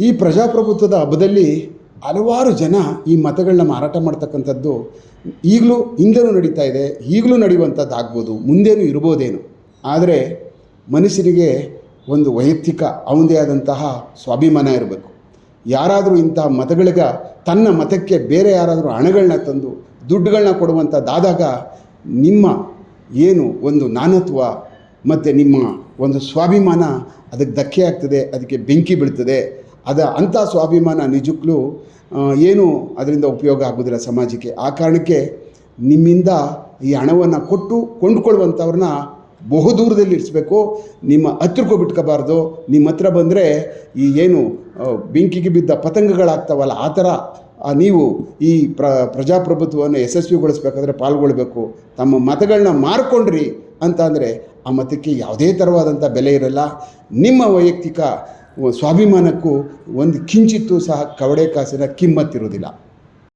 ಈ ಪ್ರಜಾಪ್ರಭುತ್ವದ ಹಬ್ಬದಲ್ಲಿ ಹಲವಾರು ಜನ ಈ ಮತಗಳನ್ನ ಮಾರಾಟ ಮಾಡ್ತಕ್ಕಂಥದ್ದು ಈಗಲೂ ಹಿಂದೆನೂ ನಡೀತಾ ಇದೆ, ಈಗಲೂ ನಡೆಯುವಂಥದ್ದು ಆಗ್ಬೋದು, ಮುಂದೇನೂ ಇರ್ಬೋದೇನು. ಆದರೆ ಮನುಷ್ಯನಿಗೆ ಒಂದು ವೈಯಕ್ತಿಕ ಅವನದೇ ಆದಂತಹ ಸ್ವಾಭಿಮಾನ ಇರಬೇಕು. ಯಾರಾದರೂ ಇಂತಹ ಮತಗಳಿಗೆ ತನ್ನ ಮತಕ್ಕೆ ಬೇರೆ ಯಾರಾದರೂ ಹಣಗಳನ್ನ ತಂದು ದುಡ್ಡುಗಳನ್ನ ಕೊಡುವಂಥದ್ದಾದಾಗ ನಿಮ್ಮ ಏನು ಒಂದು ನಾನತ್ವ ಮತ್ತು ನಿಮ್ಮ ಒಂದು ಸ್ವಾಭಿಮಾನ ಅದಕ್ಕೆ ಧಕ್ಕೆ ಆಗ್ತದೆ, ಅದಕ್ಕೆ ಬೆಂಕಿ ಬೀಳ್ತದೆ. ಅಂಥ ಸ್ವಾಭಿಮಾನ ನಿಜಕ್ಕೂ ಏನೂ ಅದರಿಂದ ಉಪಯೋಗ ಆಗೋದಿಲ್ಲ ಸಮಾಜಕ್ಕೆ. ಆ ಕಾರಣಕ್ಕೆ ನಿಮ್ಮಿಂದ ಈ ಹಣವನ್ನು ಕೊಟ್ಟು ಕೊಂಡುಕೊಳ್ಳುವಂಥವ್ರನ್ನ ಬಹುದೂರದಲ್ಲಿ ಇರಿಸ್ಬೇಕು, ನಿಮ್ಮ ಹತ್ರಕ್ಕೂ ಬಿಟ್ಕೋಬಾರ್ದು. ನಿಮ್ಮ ಹತ್ರ ಬಂದರೆ ಈ ಏನು ಬೆಂಕಿಗೆ ಬಿದ್ದ ಪತಂಗಗಳಾಗ್ತಾವಲ್ಲ ಆ ಥರ ನೀವು ಈ ಪ್ರಜಾಪ್ರಭುತ್ವವನ್ನು ಯಶಸ್ವಿಗೊಳಿಸ್ಬೇಕಾದ್ರೆ ಪಾಲ್ಗೊಳ್ಬೇಕು. ತಮ್ಮ ಮತಗಳನ್ನ ಮಾರ್ಕೊಂಡ್ರಿ ಅಂತ ಅಂದರೆ ಆ ಮತಕ್ಕೆ ಯಾವುದೇ ಥರವಾದಂಥ ಬೆಲೆ ಇರಲ್ಲ. ನಿಮ್ಮ ವೈಯಕ್ತಿಕ ಸ್ವಾಭಿಮಾನಕ್ಕೂ ಒಂದು ಕಿಂಚಿತ್ತೂ ಸಹ ಕವಡೆ ಕಾಸಿನ ಕಿಮ್ಮತ್ತಿರೋದಿಲ್ಲ.